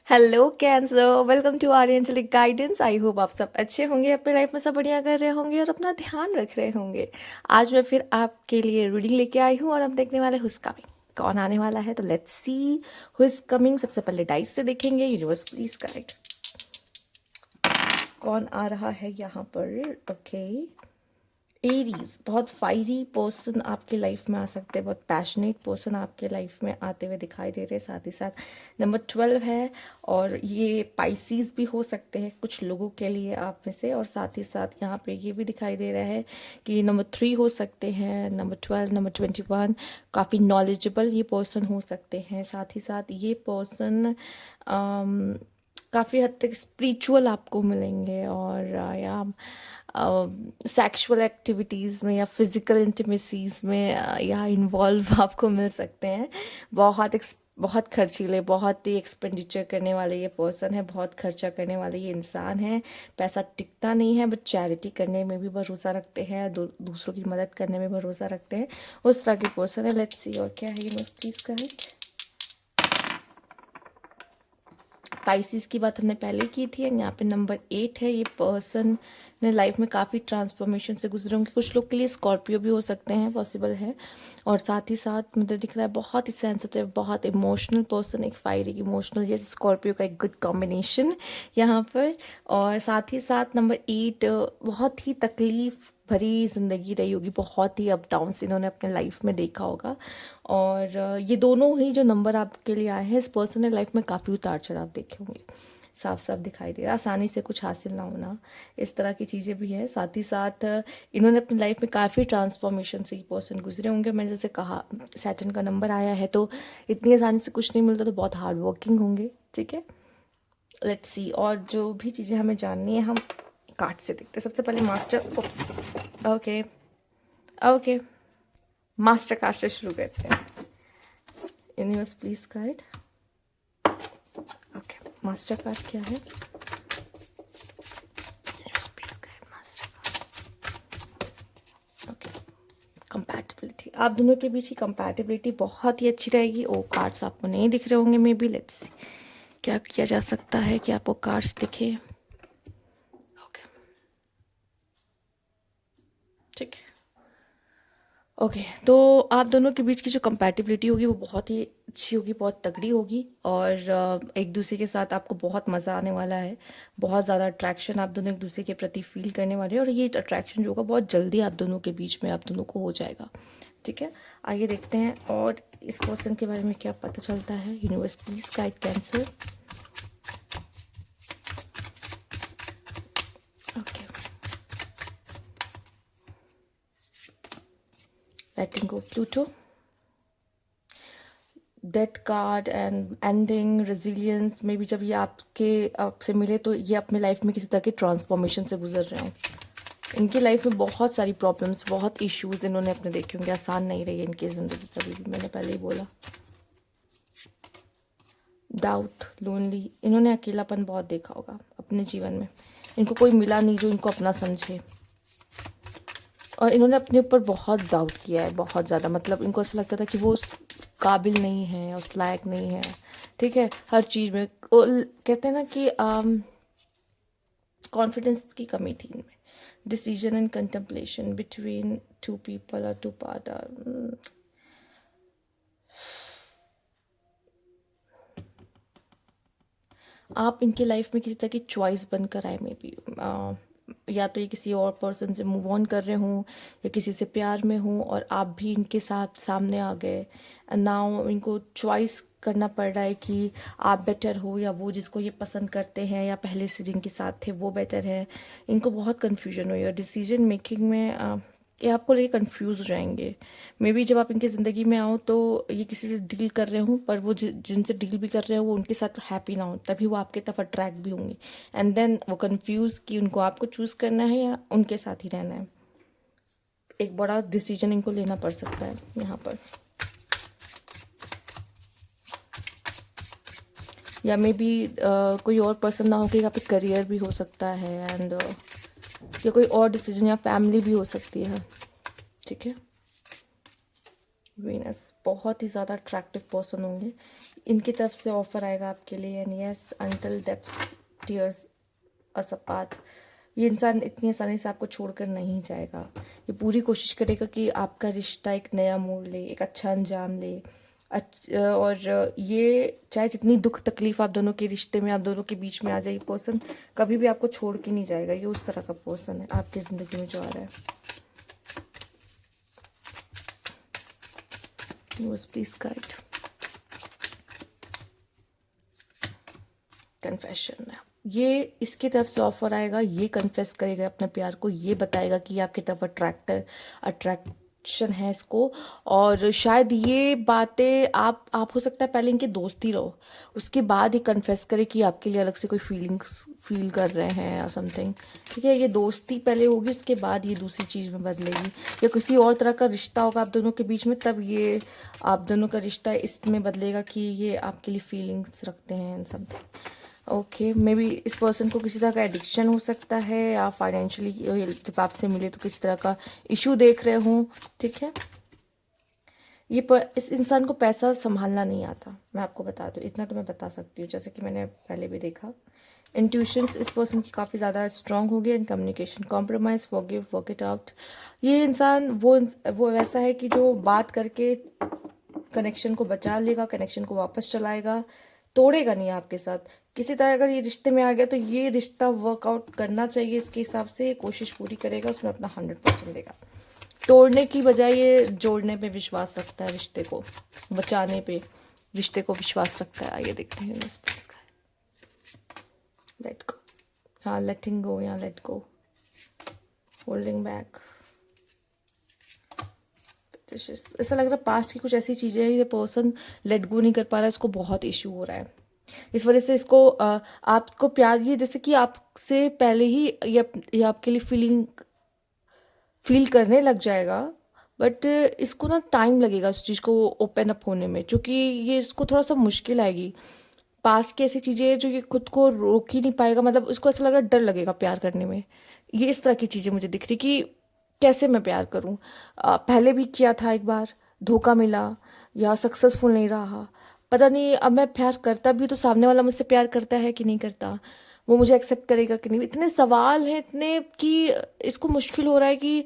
Hello cancer, welcome to आर्यंचलिक guidance. I hope आप सब अच्छे होंगे, अपनी लाइफ में सब बढ़िया कर रहे होंगे और अपना ध्यान रख रहे होंगे। आज मैं फिर आपके लिए रीडिंग लेके आई हूँ और हम देखने वाले हुज कमिंग, कौन आने वाला है। तो लेट्स सी हुज कमिंग। सबसे पहले डाइस से देखेंगे। यूनिवर्स प्लीज करेक्ट, कौन आ रहा है यहाँ पर। ओके, एरीज, बहुत फायरी पर्सन आपके लाइफ में आ सकते हैं, बहुत पैशनेट पर्सन आपके लाइफ में आते हुए दिखाई दे रहे हैं। साथ ही साथ नंबर 12 है और ये पाइसीज भी हो सकते हैं कुछ लोगों के लिए आप में से। और साथ ही साथ यहाँ पे ये भी दिखाई दे रहा है कि नंबर 3 हो सकते हैं, नंबर 12, नंबर 21। काफ़ी नॉलेजेबल ये पर्सन हो सकते हैं। साथ ही साथ ये पर्सन काफ़ी हद तक स्पिरिचुअल आपको मिलेंगे और या सेक्सुअल एक्टिविटीज़ में या फिज़िकल इंटीमेसीज़ में या इन्वॉल्व आपको मिल सकते हैं। बहुत खर्चीले, बहुत ही एक्सपेंडिचर करने वाले ये पर्सन है, बहुत खर्चा करने वाले ये इंसान है। पैसा टिकता नहीं है, बट चैरिटी करने में भी भरोसा रखते हैं, दूसरों की मदद करने में भरोसा रखते हैं। उस तरह के पर्सन है। लेट्स सी और क्या है ये प्लीज करें। पाइसिस की बात हमने पहले की थी एंड यहाँ पे नंबर 8 है। ये पर्सन ने लाइफ में काफ़ी ट्रांसफॉर्मेशन से गुजरे होंगे। कुछ लोग के लिए स्कॉर्पियो भी हो सकते हैं, पॉसिबल है। और साथ ही साथ मुझे दिख रहा है बहुत ही सेंसिटिव, बहुत इमोशनल पर्सन, एक फायरी इमोशनल, जैसे स्कॉर्पियो का एक गुड कॉम्बिनेशन यहाँ पर। और साथ ही साथ नंबर 8 बहुत ही तकलीफ भरी ज़िंदगी रही होगी, बहुत ही अप डाउन्स इन्होंने अपने लाइफ में देखा होगा। और ये दोनों ही जो नंबर आपके लिए आए हैं, इस पर्सन ने लाइफ में काफ़ी उतार चढ़ाव देखे होंगे। साफ साफ दिखाई दे रहा, आसानी से कुछ हासिल ना होना, इस तरह की चीज़ें भी है। साथ ही साथ इन्होंने अपनी लाइफ में काफ़ी ट्रांसफॉर्मेशन से ये पर्सन गुजरे होंगे। मैंने जैसे कहा सैटर्न का नंबर आया है, तो इतनी आसानी से कुछ नहीं मिलता, तो बहुत हार्ड वर्किंग होंगे। ठीक है, लेट्स सी और जो भी चीज़ें हमें जाननी है हम कार्ड से देखते हैं। सबसे पहले मास्टर, उप्स, ओके ओके, मास्टर कार्ड से शुरू करते हैं। Universe please guide. Okay, master card क्या है? Universe please guide master card. Okay, compatibility, आप दोनों के बीच की कंपैटिबिलिटी बहुत ही अच्छी रहेगी। ओ कार्ड्स आपको नहीं दिख रहे होंगे, मे बी। लेट्स सी क्या किया जा सकता है कि आपको कार्ड्स दिखे। ओके, ठीक है। ओके, तो आप दोनों के बीच की जो कंपैटिबिलिटी होगी वो बहुत ही अच्छी होगी, बहुत तगड़ी होगी। और एक दूसरे के साथ आपको बहुत मज़ा आने वाला है। बहुत ज़्यादा अट्रैक्शन आप दोनों एक दूसरे के प्रति फील करने वाले हैं और ये अट्रैक्शन जो होगा बहुत जल्दी आप दोनों के बीच में आप दोनों को हो जाएगा। ठीक है, आइए देखते हैं और इस क्वेश्चन के बारे में क्या पता चलता है। Universe please guide cancer. Okay, letting go Pluto, death card and ending, resilience में भी जब ये आपसे मिले तो ये अपने लाइफ में किसी तरह के ट्रांसफॉर्मेशन से गुजर रहे हैं। इनकी लाइफ में बहुत सारी प्रॉब्लम्स, बहुत इश्यूज इन्होंने अपने देखे होंगे। आसान नहीं रही है इनकी ज़िंदगी कभी भी, मैंने पहले ही बोला। डाउट, लोनली, इन्होंने अकेलापन बहुत देखा होगा अपने जीवन में। इनको कोई मिला नहीं जो इनको अपना समझे और इन्होंने अपने ऊपर बहुत डाउट किया है, बहुत ज़्यादा। मतलब इनको ऐसा लगता था कि वो उस काबिल नहीं है, उस लायक नहीं है। ठीक है, हर चीज़ में कहते हैं ना कि कॉन्फिडेंस की कमी थी इनमें। Decision and contemplation between two people और टू पार्ट। आप इनकी लाइफ में किसी तरह की चॉइस बनकर आए, मे बी। या तो ये किसी और पर्सन से मूव ऑन कर रहे हों या किसी से प्यार में हों और आप भी इनके साथ सामने आ गए। एंड नाउ इनको चॉइस करना पड़ रहा है कि आप बेटर हो या वो जिसको ये पसंद करते हैं या पहले से जिनके साथ थे वो बेटर है। इनको बहुत कन्फ्यूजन हुई और डिसीजन मेकिंग में ये आपको लेके कंफ्यूज हो जाएंगे। मे बी जब आप इनकी ज़िंदगी में आओ तो ये किसी से डील कर रहे हों, पर वो जिनसे डील भी कर रहे हो वो उनके साथ हैप्पी ना हो, तभी वो आपके तरफ अट्रैक्ट भी होंगे। एंड देन वो कंफ्यूज कि उनको आपको चूज़ करना है या उनके साथ ही रहना है। एक बड़ा डिसीजन इनको लेना पड़ सकता है यहाँ पर। या मे बी कोई और पर्सन ना हो कि यहाँ पे करियर भी हो सकता है एंड या कोई और डिसीजन या फैमिली भी हो सकती है। ठीक है, वीनस बहुत ही ज़्यादा अट्रैक्टिव पर्सन होंगे। इनकी तरफ से ऑफर आएगा आपके लिए, and yes until depths tears us apart. ये इंसान इतनी आसानी से आपको छोड़कर नहीं जाएगा। ये पूरी कोशिश करेगा कि आपका रिश्ता एक नया मोड़ ले, एक अच्छा अंजाम ले। और ये चाहे जितनी दुख तकलीफ आप दोनों के रिश्ते में, आप दोनों के बीच में आ जाए, ये पर्सन कभी भी आपको छोड़ के नहीं जाएगा। ये उस तरह का पर्सन है आपकी ज़िंदगी में जो आ रहा है। Please guide confession. ये इसकी तरफ से ऑफर आएगा, ये कन्फेस करेगा अपने प्यार को, ये बताएगा कि आपकी तरफ अट्रैक्शन है इसको। और शायद ये बातें आप हो सकता है पहले इनके दोस्त ही रहो, उसके बाद ही कन्फेस करे कि आपके लिए अलग से कोई फीलिंग्स फील कर रहे हैं या समथिंग। ठीक है, ये दोस्ती पहले होगी, उसके बाद ये दूसरी चीज़ में बदलेगी, या किसी और तरह का रिश्ता होगा आप दोनों के बीच में, तब ये आप दोनों का रिश्ता इसमें बदलेगा कि ये आपके लिए फीलिंग्स रखते हैं समथिंग। ओके, मे बी इस पर्सन को किसी तरह का एडिक्शन हो सकता है, या फाइनेंशियली जब आपसे मिले तो किसी तरह का इशू देख रहे हों। ठीक है, इस इंसान को पैसा संभालना नहीं आता, मैं आपको बता दूं, इतना तो मैं बता सकती हूँ, जैसे कि मैंने पहले भी देखा। इंट्यूशंस इस पर्सन की काफ़ी ज़्यादा स्ट्रांग हो गई, and communication compromise, forgive, work it out. ये इंसान वो वैसा है कि जो बात करके कनेक्शन को बचा लेगा, कनेक्शन को वापस चलाएगा, तोड़ेगा नहीं आपके साथ। किसी तरह अगर ये रिश्ते में आ गया तो ये रिश्ता वर्कआउट करना चाहिए, इसके हिसाब से कोशिश पूरी करेगा, उसमें अपना 100% देगा। तोड़ने की बजाय ये जोड़ने पे विश्वास रखता है, रिश्ते को बचाने पे रिश्ते को विश्वास रखता है। आइए देखते हैं लेट गो, यहाँ लेटिंग गो, यहाँ लेट गो, होल्डिंग बैक। ऐसा लग रहा है पास्ट की कुछ ऐसी चीज़ें हैं, ये पर्सन लेट गो नहीं कर पा रहा है, इसको बहुत इशू हो रहा है। इस वजह से इसको आपको प्यार, ये जैसे कि आपसे पहले ही ये आपके लिए फील करने लग जाएगा, बट इसको ना टाइम लगेगा उस चीज़ को ओपन अप होने में, क्योंकि ये इसको थोड़ा सा मुश्किल आएगी। पास्ट की ऐसी चीज़ें हैं जो ये खुद को रोक ही नहीं पाएगा, मतलब उसको ऐसा लग रहा है डर लगेगा प्यार करने में। ये इस तरह की चीज़ें मुझे दिख रही कि कैसे मैं प्यार करूं। पहले भी किया था एक बार, धोखा मिला या सक्सेसफुल नहीं रहा, पता नहीं अब मैं प्यार करता भी तो सामने वाला मुझसे प्यार करता है कि नहीं करता, वो मुझे एक्सेप्ट करेगा कि नहीं। इतने सवाल हैं इतने कि इसको मुश्किल हो रहा है कि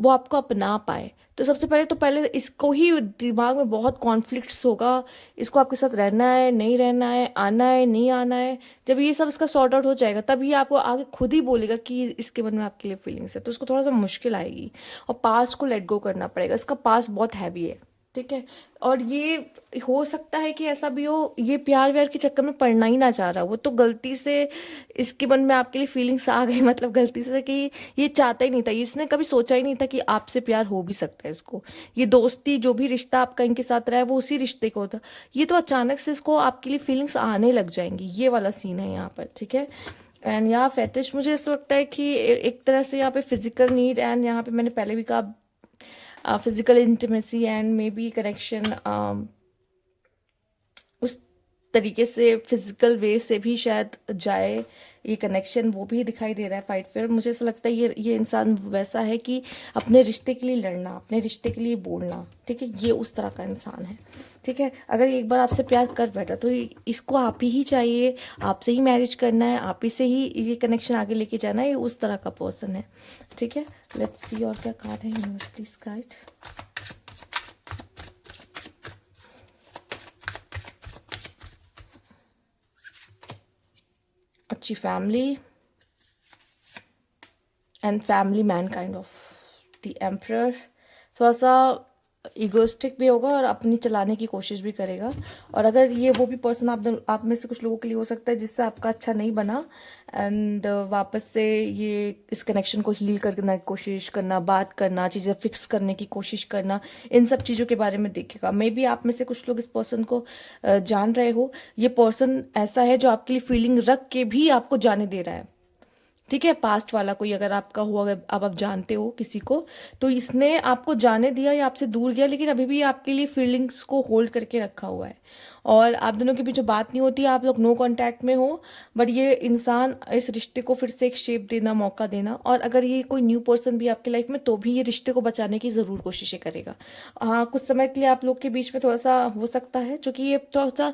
वो आपको अपना पाए। तो सबसे पहले इसको ही दिमाग में बहुत कॉन्फ्लिक्ट्स होगा, इसको आपके साथ रहना है नहीं रहना है, आना है नहीं आना है। जब ये सब इसका सॉर्ट आउट हो जाएगा तब ये आपको आगे खुद ही बोलेगा कि इसके मन में आपके लिए फीलिंग्स है, तो उसको थोड़ा सा मुश्किल आएगी। और पास्ट को लेट गो करना पड़ेगा, इसका पास्ट बहुत हैवी है। ठीक है, और ये हो सकता है कि ऐसा भी हो ये प्यार व्यार के चक्कर में पड़ना ही ना चाह रहा, वो तो गलती से इसके मन में आपके लिए फीलिंग्स आ गई, मतलब गलती से, कि ये चाहता ही नहीं था, इसने कभी सोचा ही नहीं था कि आपसे प्यार हो भी सकता है इसको। ये दोस्ती जो भी रिश्ता आपका इनके साथ रहा है वो उसी रिश्ते को था, ये तो अचानक से इसको आपके लिए फीलिंग्स आने लग जाएंगी। ये वाला सीन है यहाँ पर। ठीक है, एंड यहाँ फेटिश मुझे ऐसा लगता है कि एक तरह से यहाँ पे फिजिकल नीड, एंड यहाँ पे मैंने पहले भी कहा physical intimacy and may be connection, उस तरीके से फिजिकल वे से भी शायद जाए ये कनेक्शन, वो भी दिखाई दे रहा है फाइट फेयर। मुझे ऐसा लगता है ये इंसान वैसा है कि अपने रिश्ते के लिए लड़ना, अपने रिश्ते के लिए बोलना। ठीक है, ये उस तरह का इंसान है। ठीक है, अगर एक बार आपसे प्यार कर बैठा तो इसको आप ही चाहिए, आपसे ही मैरिज करना है, आप ही से ही ये कनेक्शन आगे लेके जाना है, ये उस तरह का पर्सन है। ठीक है, लेट्स सी और क्या कार्ड है यूनिवर्स प्लीज गाइड। अच्छी family and family man kind of the emperor, थोड़ा सा इगोइस्टिक भी होगा और अपनी चलाने की कोशिश भी करेगा। और अगर ये वो भी पर्सन आप में से कुछ लोगों के लिए हो सकता है जिससे आपका अच्छा नहीं बना, एंड वापस से ये इस कनेक्शन को हील करने की कोशिश करना, बात करना, चीज़ें फिक्स करने की कोशिश करना, इन सब चीज़ों के बारे में देखेगा। मे बी आप में से कुछ लोग इस पर्सन को जान रहे हो। ये पर्सन ऐसा है जो आपके लिए फीलिंग रख के भी आपको जाने दे रहा है, ठीक है। पास्ट वाला कोई अगर आपका हुआ, अगर आप जानते हो किसी को, तो इसने आपको जाने दिया या आपसे दूर गया, लेकिन अभी भी आपके लिए फीलिंग्स को होल्ड करके रखा हुआ है, और आप दोनों के बीच में बात नहीं होती, आप लोग नो कांटेक्ट में हो, बट ये इंसान इस रिश्ते को फिर से एक शेप देना, मौका देना, और अगर ये कोई न्यू पर्सन भी आपके लाइफ में, तो भी ये रिश्ते को बचाने की ज़रूर कोशिशें करेगा। हाँ, कुछ समय के लिए आप लोग के बीच में थोड़ा सा हो सकता है, जो कि ये थोड़ा सा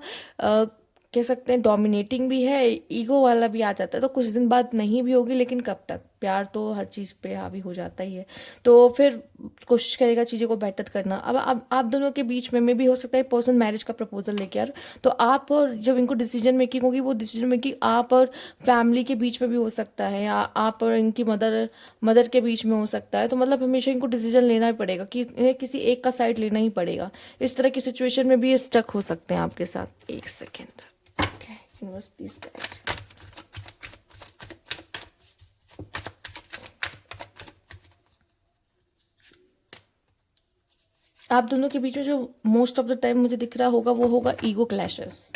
कह सकते हैं डोमिनेटिंग भी है, ईगो वाला भी आ जाता है, तो कुछ दिन बाद नहीं भी होगी, लेकिन कब तक, प्यार तो हर चीज़ पे हावी हो जाता ही है, तो फिर कोशिश करेगा चीज़ों को बेहतर करना। अब आप दोनों के बीच में भी हो सकता है पर्सन मैरिज का प्रपोजल लेके आ रहा, तो आप और जब इनको डिसीजन मेकिंग होगी, वो डिसीजन मेकिंग आप और फैमिली के बीच में भी हो सकता है, या आप और इनकी मदर के बीच में हो सकता है, तो मतलब हमेशा इनको डिसीजन लेना ही पड़ेगा, कि इन्हें किसी एक का साइड लेना ही पड़ेगा। इस तरह की सिचुएशन में भी ये स्टक हो सकते हैं आपके साथ। एक second. Okay, universe, please guide. आप दोनों के बीच में जो मोस्ट ऑफ द टाइम मुझे दिख रहा होगा, वो होगा ईगो क्लैशेस।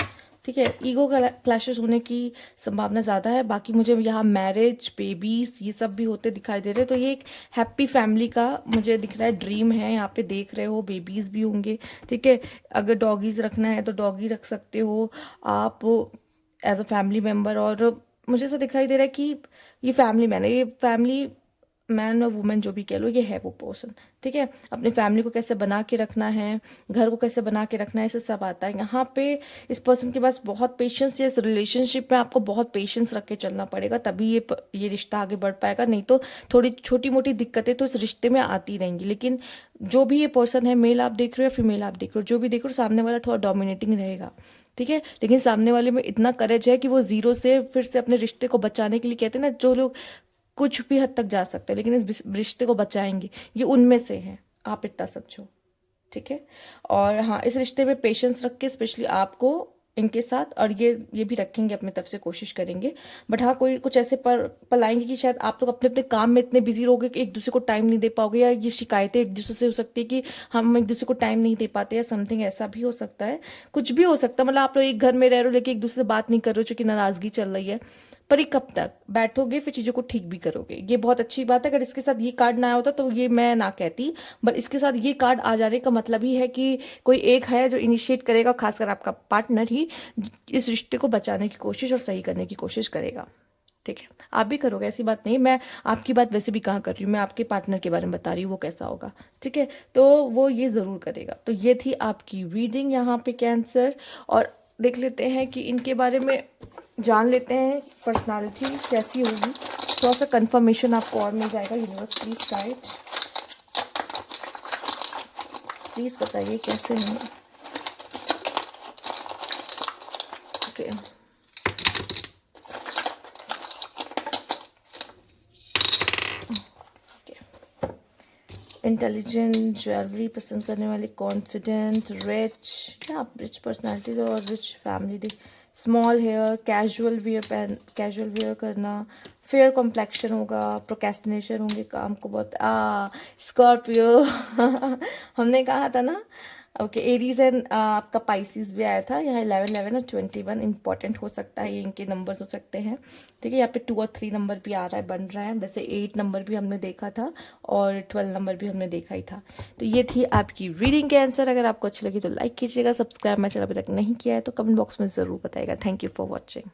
ठीक है, ईगो क्लैशेस होने की संभावना ज़्यादा है। बाकी मुझे यहाँ मैरिज, बेबीज, ये सब भी होते दिखाई दे रहे हैं, तो ये एक हैप्पी फैमिली का मुझे दिख रहा है, ड्रीम है। यहाँ पे देख रहे हो बेबीज भी होंगे। ठीक है, अगर डॉगीज रखना है तो डॉगी रख सकते हो आप एज अ फैमिली मेम्बर, और मुझे ऐसा दिखाई दे रहा है कि ये फैमिली मैन है, ये फैमिली मैन और वुमेन जो भी कह लो, ये है वो पर्सन। ठीक है, अपनी फैमिली को कैसे बना के रखना है, घर को कैसे बना के रखना है, इसे सब आता है। यहाँ पे इस पर्सन के पास बहुत पेशेंस है। इस रिलेशनशिप में आपको बहुत पेशेंस रख के चलना पड़ेगा, तभी ये रिश्ता आगे बढ़ पाएगा, नहीं तो थोड़ी छोटी मोटी दिक्कतें तो इस रिश्ते में आती रहेंगी। लेकिन जो भी ये पर्सन है, मेल आप देख रहे हो या फीमेल आप देख रहे हो, जो भी देख रहे हो, सामने वाला थोड़ा डोमिनेटिंग रहेगा। ठीक है, लेकिन सामने वाले में इतना करेज है कि वो जीरो से फिर से अपने रिश्ते को बचाने के लिए, कहते हैं ना, जो लोग कुछ भी हद तक जा सकते हैं लेकिन इस रिश्ते को बचाएंगे, ये उनमें से है, आप इतना समझो। ठीक है, और हाँ, इस रिश्ते में पेशेंस रख के, स्पेशली आपको इनके साथ, और ये भी रखेंगे, अपनी तरफ से कोशिश करेंगे। बट हाँ, कोई कुछ ऐसे पल आएंगे कि शायद आप लोग अपने अपने काम में इतने बिजी रहोगे कि एक दूसरे को टाइम नहीं दे पाओगे, या ये शिकायतें एक दूसरे से हो सकती है कि हम एक दूसरे को टाइम नहीं दे पाते, या समथिंग ऐसा भी हो सकता है। कुछ भी हो सकता है, मतलब आप लोग एक घर में रह रहे हो लेकिन एक दूसरे से बात नहीं कर रहे हो, चूंकि नाराजगी चल रही है। पर ये कब तक बैठोगे, फिर चीज़ों को ठीक भी करोगे, ये बहुत अच्छी बात है। अगर इसके साथ ये कार्ड ना आया होता तो ये मैं ना कहती, बट इसके साथ ये कार्ड आ जाने का मतलब ही है कि कोई एक है जो इनिशिएट करेगा, खासकर आपका पार्टनर ही इस रिश्ते को बचाने की कोशिश और सही करने की कोशिश करेगा। ठीक है, आप भी करोगे, ऐसी बात नहीं। मैं आपकी बात वैसे भी कहाँ कर रही हूँ, मैं आपके पार्टनर के बारे में बता रही हूँ, वो कैसा होगा। ठीक है, तो वो ये ज़रूर करेगा। तो ये थी आपकी रीडिंग यहाँ पे कैंसर, और देख लेते हैं कि इनके बारे में जान लेते हैं, पर्सनालिटी कैसी होगी, थोड़ा सा कंफर्मेशन आपको और मिल जाएगा। यूनिवर्स प्लीज गाइड, प्लीज बताइए कैसे हैं। ओके, इंटेलिजेंट, ज्वेलरी पसंद करने वाले, कॉन्फिडेंट, रिच, क्या रिच पर्सनालिटी और rich family, small hair, casual wear करना, फेयर कॉम्प्लेक्शन होगा, प्रोकेस्टिनेशन होंगे, काम को बहुत स्कॉर्पियो हमने कहा था ना। ओके, एरीज एंड आपका पाइसिस भी आया था। यहाँ 11, 11 और 21 इंपॉर्टेंट हो सकता है, ये इनके नंबर्स हो सकते हैं। ठीक है, यहाँ पे 2 और 3 नंबर भी आ रहा है, बन रहा है। वैसे 8 नंबर भी हमने देखा था और 12 नंबर भी हमने देखा ही था। तो ये थी आपकी रीडिंग के आंसर। अगर आपको अच्छी लगी तो लाइक कीजिएगा, सब्सक्राइब मेरा चैनल अभी तक नहीं किया है तो कमेंट बॉक्स में ज़रूर बताइएगा। Thank you for watching.